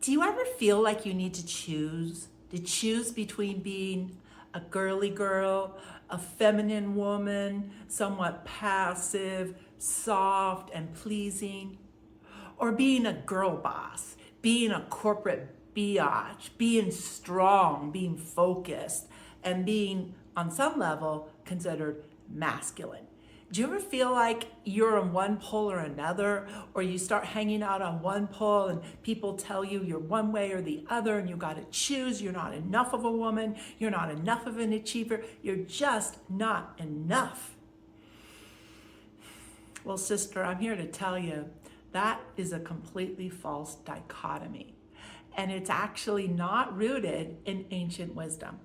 Do you ever feel like you need to choose between being a girly girl, a feminine woman, somewhat passive, soft, and pleasing, or being a girl boss, being a corporate biatch, being strong, being focused, and being, on some level, considered masculine? Do you ever feel like you're on one pole or another, or you start hanging out on one pole and people tell you you're one way or the other and you got to choose? You're not enough of a woman, you're not enough of an achiever, you're just not enough. Well, sister, I'm here to tell you that is a completely false dichotomy. And it's actually not rooted in ancient wisdom,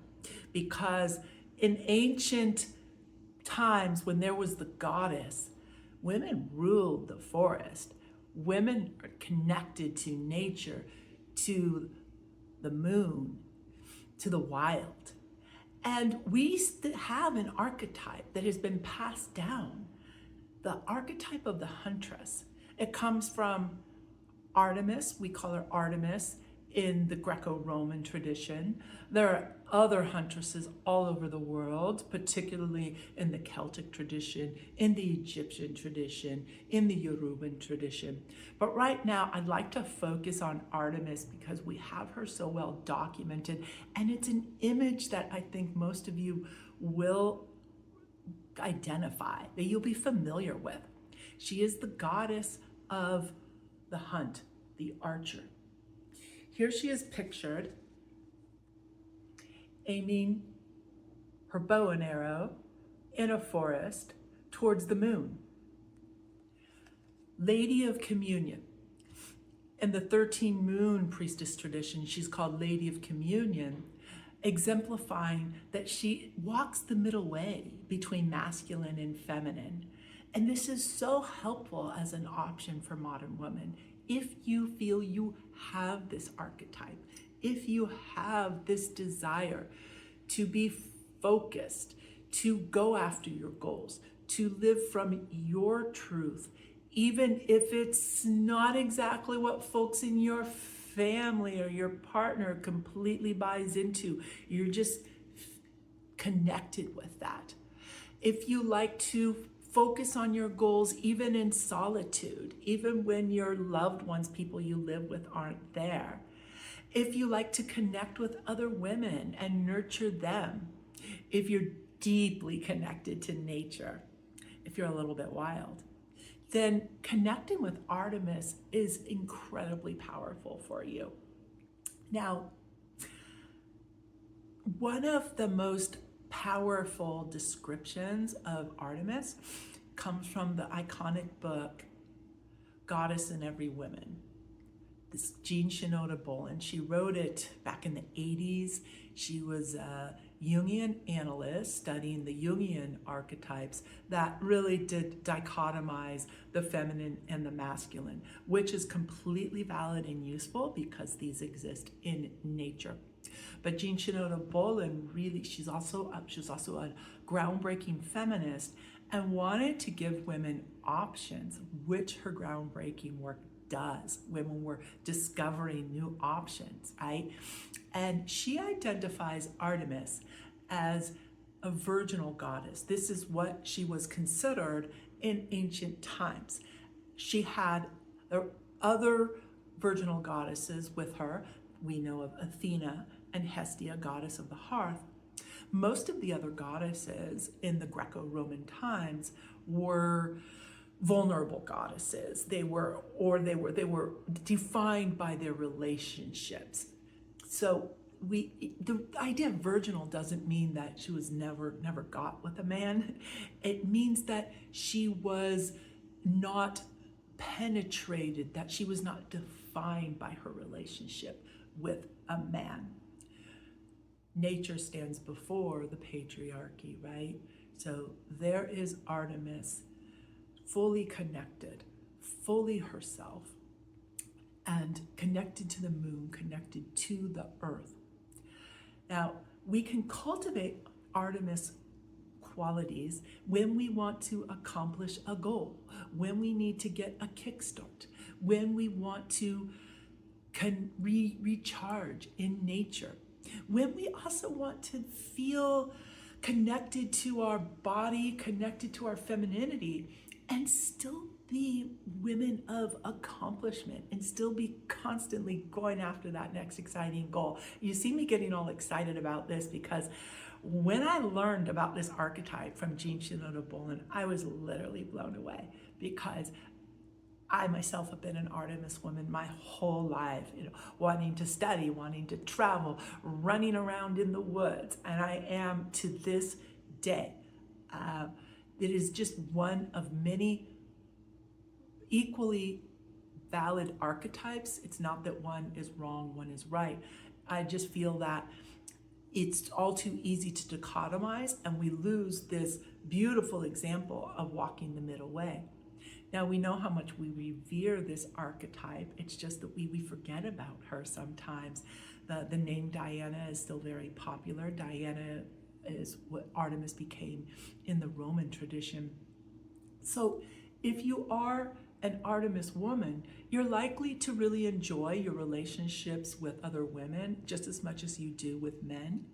because in ancient times when there was the goddess, women ruled the forest. Women are connected to nature, to the moon, to the wild. And we have an archetype that has been passed down, the archetype of the huntress. It comes from Artemis. We call her Artemis in the Greco-Roman tradition. There are other huntresses all over the world, particularly in the Celtic tradition, in the Egyptian tradition, in the Yoruban tradition. But right now, I'd like to focus on Artemis because we have her so well documented, and it's an image that I think most of you will identify, that you'll be familiar with. She is the goddess of the hunt, the archer. Here she is pictured aiming her bow and arrow in a forest towards the moon. Lady of Communion. In the 13 moon priestess tradition, she's called Lady of Communion, exemplifying that she walks the middle way between masculine and feminine. And this is so helpful as an option for modern women. If you feel you have this archetype, if you have this desire to be focused, to go after your goals, to live from your truth, even if it's not exactly what folks in your family or your partner completely buys into, you're just connected with that. If you like to focus on your goals even in solitude, even when your loved ones, people you live with, aren't there. If you like to connect with other women and nurture them. If you're deeply connected to nature, if you're a little bit wild, then connecting with Artemis is incredibly powerful for you. Now, one of the most powerful descriptions of Artemis comes from the iconic book, Goddess in Every Woman. This Jean Shinoda Bolen, she wrote it back in the 80s. She was a Jungian analyst studying the Jungian archetypes that really did dichotomize the feminine and the masculine, which is completely valid and useful because these exist in nature. But Jean Shinoda Bolen really, she's also a groundbreaking feminist and wanted to give women options, which her groundbreaking work does. Women were discovering new options, right? And she identifies Artemis as a virginal goddess. This is what she was considered in ancient times. She had other virginal goddesses with her. We know of Athena and Hestia, goddess of the hearth. Most of the other goddesses in the Greco-Roman times were vulnerable goddesses. They were defined by their relationships. So the idea of virginal doesn't mean that she was never got with a man. It means that she was not penetrated, that she was not defined by her relationship with a man. Nature stands before the patriarchy, right? So there is Artemis, fully connected, fully herself, and connected to the moon, connected to the earth. Now, we can cultivate Artemis qualities when we want to accomplish a goal, when we need to get a kickstart, when we want to can recharge in nature, when we also want to feel connected to our body, connected to our femininity, and still be women of accomplishment and still be constantly going after that next exciting goal. You see me getting all excited about this because when I learned about this archetype from Jean Shinoda Bolen, I was literally blown away, because I myself have been an Artemis woman my whole life, wanting to study, wanting to travel, running around in the woods, and I am to this day. It is just one of many equally valid archetypes. It's not that one is wrong, one is right. I just feel that it's all too easy to dichotomize, and we lose this beautiful example of walking the middle way. Now, we know how much we revere this archetype. It's just that we forget about her sometimes. The name Diana is still very popular. Diana is what Artemis became in the Roman tradition. So if you are an Artemis woman, you're likely to really enjoy your relationships with other women just as much as you do with men.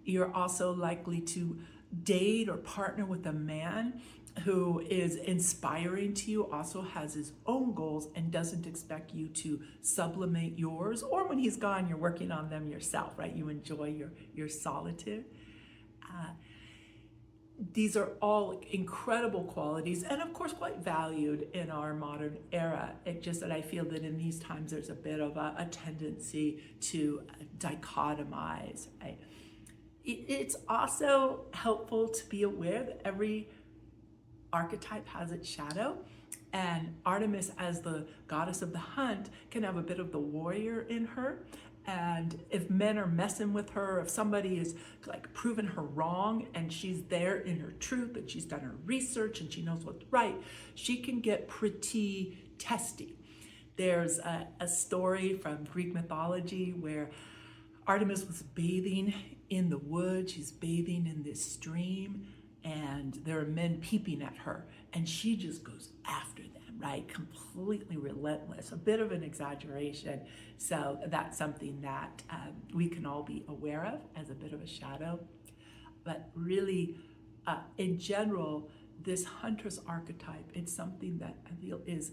You're also likely to date or partner with a man who is inspiring to you, also has his own goals, and doesn't expect you to sublimate yours, or when he's gone, you're working on them yourself, right? You enjoy your solitude. These are all incredible qualities, and of course quite valued in our modern era. It's just that I feel that in these times there's a bit of a tendency to dichotomize, right? It's also helpful to be aware that every archetype has its shadow, and Artemis, as the goddess of the hunt, can have a bit of the warrior in her. And if men are messing with her, if somebody is like proving her wrong and she's there in her truth and she's done her research and she knows what's right, she can get pretty testy. There's a story from Greek mythology where Artemis was bathing in the woods. She's bathing in this stream, and there are men peeping at her, and she just goes after them, right? Completely relentless, a bit of an exaggeration. So that's something that we can all be aware of as a bit of a shadow. But really, in general, this Huntress archetype, it's something that I feel is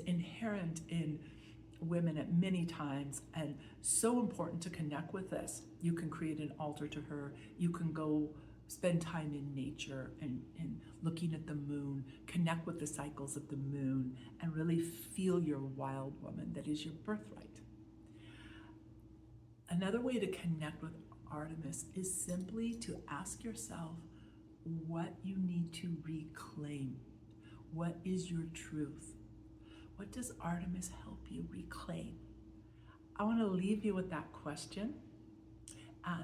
inherent in women at many times, and so important to connect with this. You can create an altar to her. You can go spend time in nature and looking at the moon, connect with the cycles of the moon, and really feel your wild woman that is your birthright. Another way to connect with Artemis is simply to ask yourself what you need to reclaim. What is your truth? What does Artemis help you reclaim? I want to leave you with that question.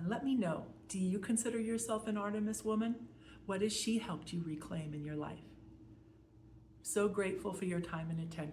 Let me know, do you consider yourself an Artemis woman? What has she helped you reclaim in your life? So grateful for your time and attention.